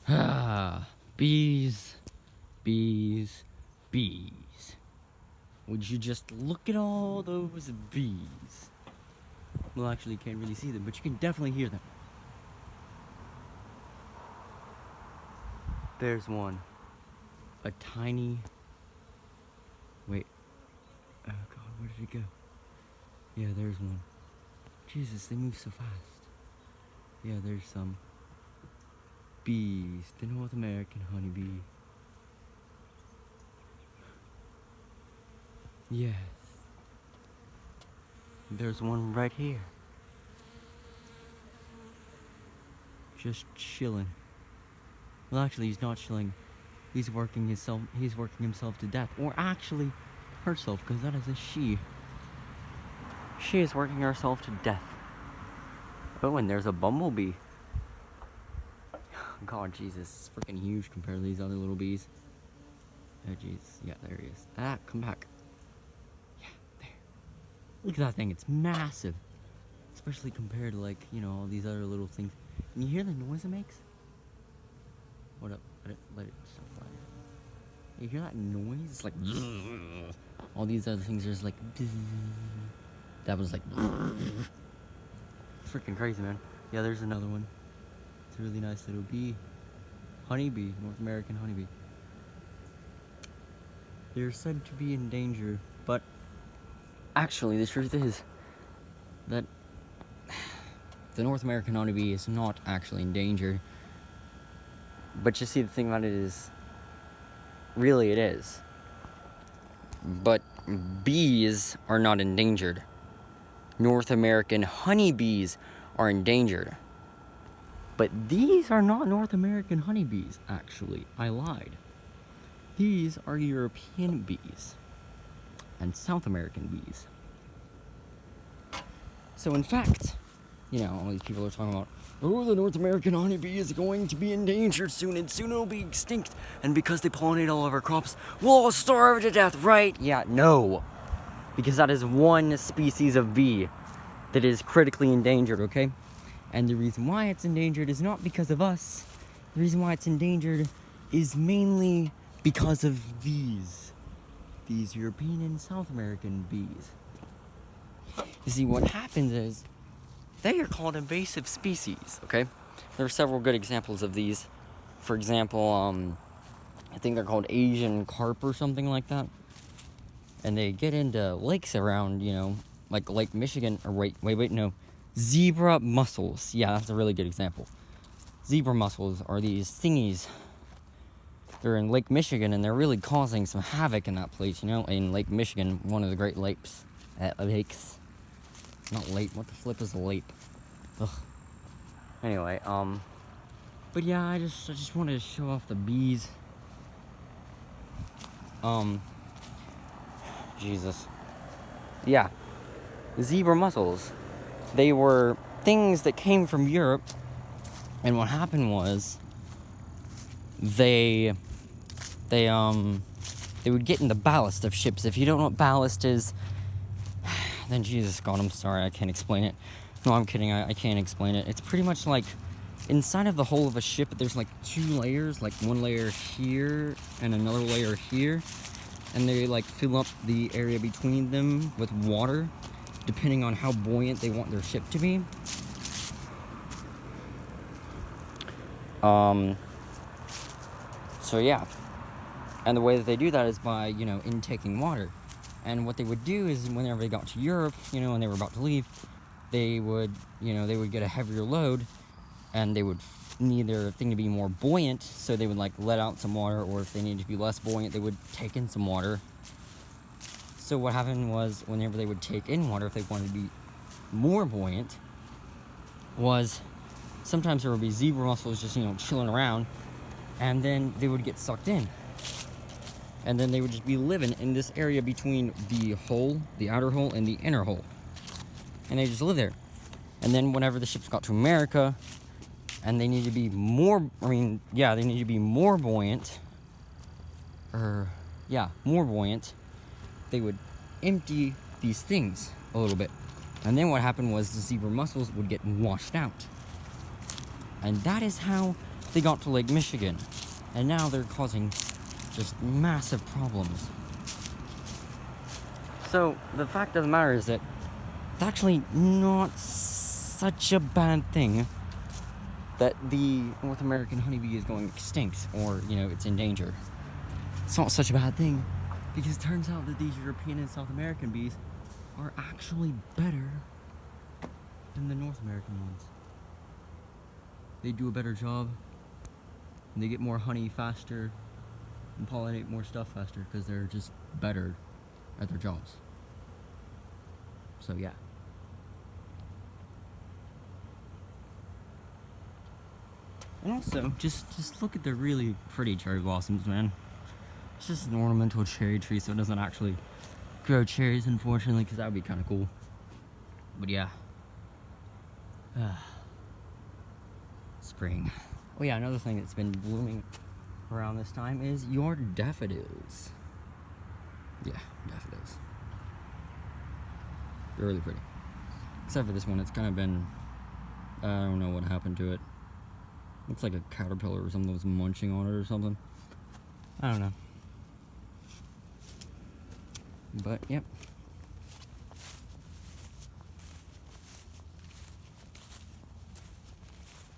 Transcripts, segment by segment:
Ah, bees, bees, bees. Would you just look at all those bees? Well, actually, you can't really see them, but you can definitely hear them. There's one. A tiny... Wait. Oh god, where did it go? Yeah, there's one. Jesus, they move so fast. Yeah, there's some. Bees. The North American honeybee. Yes. There's one right here. Just chilling. Well, actually, he's not chilling. He's working himself to death. Or actually, herself, because that is a she. She is working herself to death. Oh, and there's a bumblebee. God, Jesus, it's freaking huge compared to these other little bees. Oh, jeez. Yeah, there he is. Ah, come back. Yeah, there. Look at that thing. It's massive. Especially compared to, like, you know, all these other little things. Can you hear the noise it makes? What up? Let it stop flying. You hear that noise? It's like... all these other things are just like... that was like... freaking crazy, man. Yeah, there's another one. It's a really nice little bee. Honeybee. North American honeybee. They're said to be in danger, but... actually, the truth is... that... the North American honeybee is not actually endangered. But you see, the thing about it is... really, it is. But bees are not endangered. North American honeybees are endangered. But these are not North American honeybees, actually. I lied. These are European bees and South American bees. So in fact, you know, all these people are talking about, oh, the North American honeybee is going to be endangered soon, and soon it'll be extinct, and because they pollinate all of our crops, we'll all starve to death, right? Yeah, no. Because that is one species of bee that is critically endangered, okay? And the reason why it's endangered is not because of us. The reason why it's endangered is mainly because of these European and South American bees. You see, what happens is, they are called invasive species, okay? There are several good examples of these. For example, I think they're called Asian carp or something like that. And they get into lakes around, you know, like Lake Michigan, or wait, no. Zebra mussels. Yeah, that's a really good example. Zebra mussels are these thingies. They're in Lake Michigan, and they're really causing some havoc in that place, you know? In Lake Michigan, one of the Great Lakes. Lakes. Not lake. What the flip is a lake? Ugh. Anyway, but yeah, I just wanted to show off the bees. Jesus. Yeah. Zebra mussels. They were things that came from Europe, and what happened was they would get in the ballast of ships. If you don't know what ballast is, then Jesus God, I'm sorry, I can't explain it. No, I'm kidding, I can't explain it. It's pretty much like, inside of the hull of a ship, there's like two layers, like one layer here and another layer here. And they like fill up the area between them with water, depending on how buoyant they want their ship to be. So yeah. And the way that they do that is by, you know, intaking water. And what they would do is, whenever they got to Europe, you know, and they were about to leave, they would, you know, they would get a heavier load, and they would need their thing to be more buoyant, so they would, like, let out some water, or if they needed to be less buoyant, they would take in some water. So what happened was, whenever they would take in water, if they wanted to be more buoyant, was sometimes there would be zebra mussels just, you know, chilling around, and then they would get sucked in. And then they would just be living in this area between the hull, the outer hull, and the inner hull. And they just live there. And then whenever the ships got to America, and they needed to be more, they needed to be more buoyant, more buoyant, they would empty these things a little bit. And then what happened was the zebra mussels would get washed out. And that is how they got to Lake Michigan, and now they're causing just massive problems. So the fact of the matter is that it's actually not such a bad thing that the North American honeybee is going extinct, or, it's in danger. It's not such a bad thing, because it turns out that these European and South American bees are actually better than the North American ones. They do a better job, and they get more honey faster, and pollinate more stuff faster, because they're just better at their jobs. So yeah. And also, just look at the really pretty cherry blossoms, man. It's just an ornamental cherry tree, so it doesn't actually grow cherries, unfortunately, because that would be kind of cool. But yeah. Spring. Oh yeah, another thing that's been blooming around this time is your daffodils. Yeah, daffodils. They're really pretty. Except for this one, it's kind of been, I don't know what happened to it. Looks like a caterpillar or something was munching on it or something. I don't know. But, yep.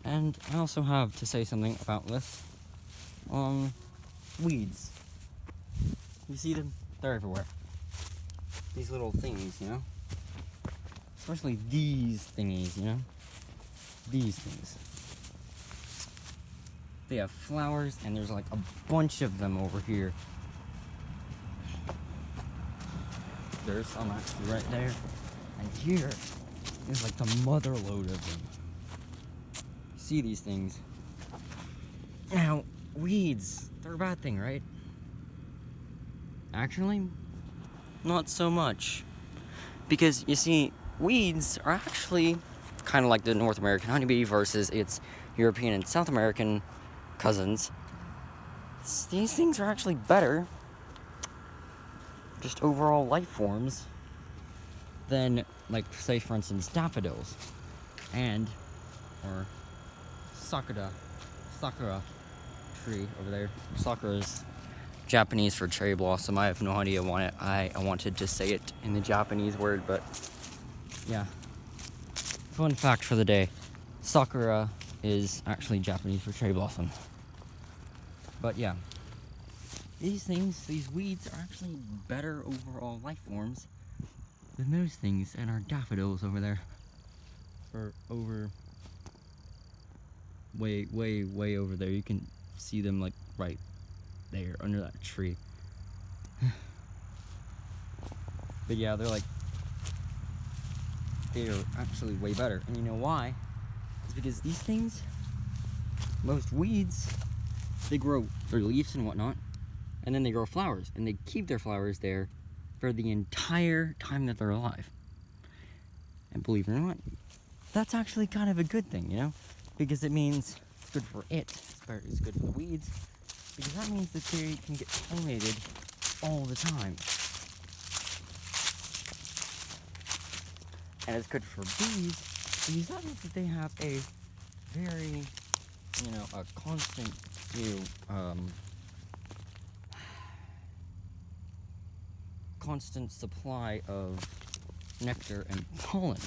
And I also have to say something about this. Weeds. You see them? They're everywhere. These little thingies, Especially these thingies, These things. They have flowers, and there's like a bunch of them over here. There's some actually right there. And here is like the mother load of them. See these things? Now, weeds, they're a bad thing, right? Actually, not so much. Because, you see, weeds are actually kind of like the North American honeybee versus its European and South American cousins. These things are actually better, just overall life forms, than, like, say, for instance, daffodils. Or sakura tree over there. Sakura is Japanese for cherry blossom. I have no idea why I wanted to say it in the Japanese word, but yeah. Fun fact for the day. Sakura is actually Japanese for cherry blossom. But yeah. These weeds are actually better overall life forms than those things, and our daffodils over there are way over there. You can see them like right there under that tree. But yeah, they're actually way better. And you know why? It's because these things, most weeds, they grow their leaves and whatnot, and then they grow flowers, and they keep their flowers there for the entire time that they're alive. And believe it or not, that's actually kind of a good thing, because it means it's good for it's good for the weeds, because that means that they can get pollinated all the time. And it's good for bees, because that means that they have a very, a constant, constant supply of nectar and pollen.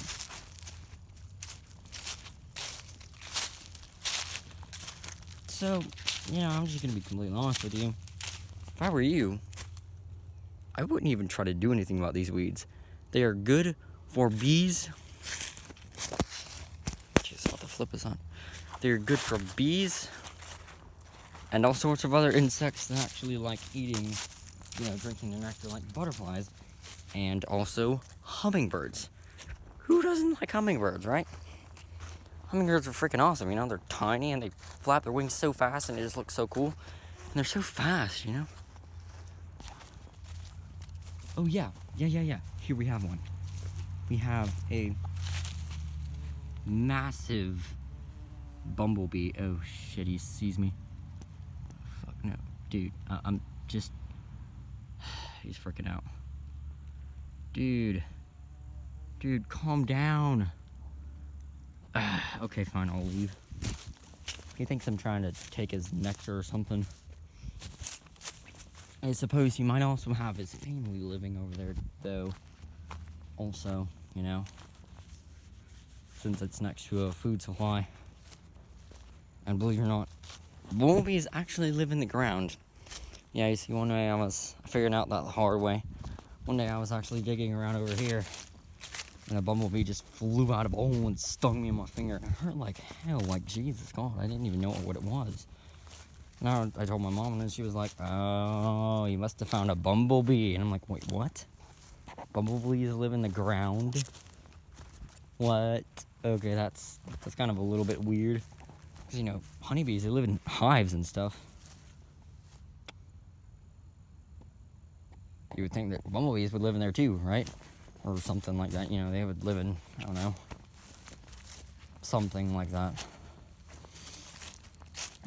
So, I'm just gonna be completely honest with you. If I were you, I wouldn't even try to do anything about these weeds. They are good for bees. Jeez, what the flip is on? They're good for bees and all sorts of other insects that actually like eating, drinking the nectar, like butterflies, and also hummingbirds. Who doesn't like hummingbirds, right? Hummingbirds are freaking awesome, They're tiny and they flap their wings so fast and it just looks so cool. And they're so fast, Oh yeah. Here we have one. We have a massive bumblebee. Oh shit, he sees me. Fuck no. Dude, I'm just... He's freaking out. Dude, calm down. Okay, fine, I'll leave. He thinks I'm trying to take his nectar or something. I suppose he might also have his family living over there, though. Also, you know, since it's next to a food supply. And believe it or not, bumblebees actually live in the ground. Yeah, you see, one day I was figuring out that the hard way. One day I was actually digging around over here, and a bumblebee just flew out of a hole and stung me in my finger. And it hurt like hell, like Jesus God, I didn't even know what it was. Now I told my mom, and then she was like, "Oh, you must have found a bumblebee." And I'm like, "Wait, what? Bumblebees live in the ground? What?" Okay, that's kind of a little bit weird. Because, you know, honeybees, they live in hives and stuff. You would think that bumblebees would live in there too, right? Or something like that. You know, they would live in, I don't know, something like that.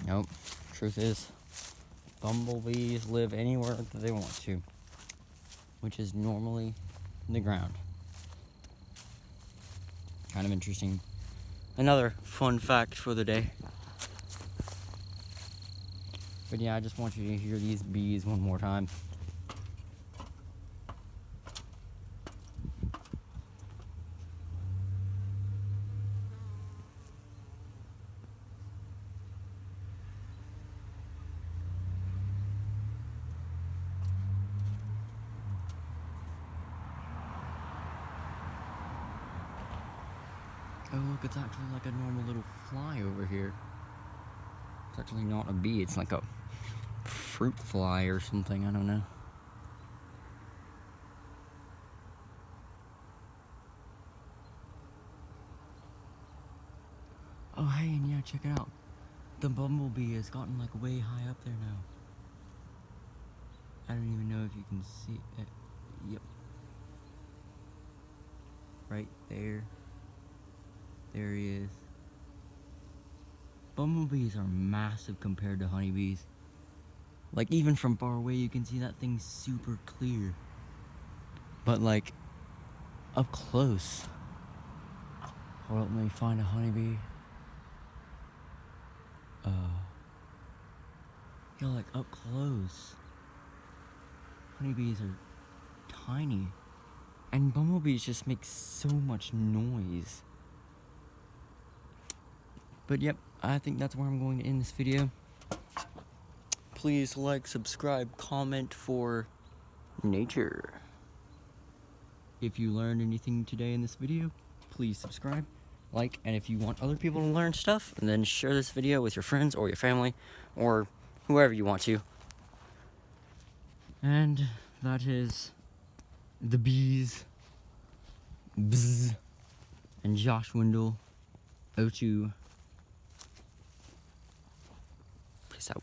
Nope. Truth is, bumblebees live anywhere that they want to, which is normally the ground. Kind of interesting. Another fun fact for the day. But yeah, I just want you to hear these bees one more time. Oh look, it's actually like a normal little fly over here. It's actually not a bee, it's like a fruit fly or something, I don't know. Oh hey, and yeah, check it out. The bumblebee has gotten like way high up there now. I don't even know if you can see it. Yep. Right there. There he is. Bumblebees are massive compared to honeybees. Like, even from far away, you can see that thing super clear. But, like, up close. Hold up, let me find a honeybee. Yeah, like, up close. Honeybees are tiny. And bumblebees just make so much noise. But, yep, I think that's where I'm going to end this video. Please like, subscribe, comment for nature. If you learned anything today in this video, please subscribe, like, and if you want other people to learn stuff, then share this video with your friends or your family or whoever you want to. And that is the bees, Bzz, and Josh Wendell, O2. Peace out.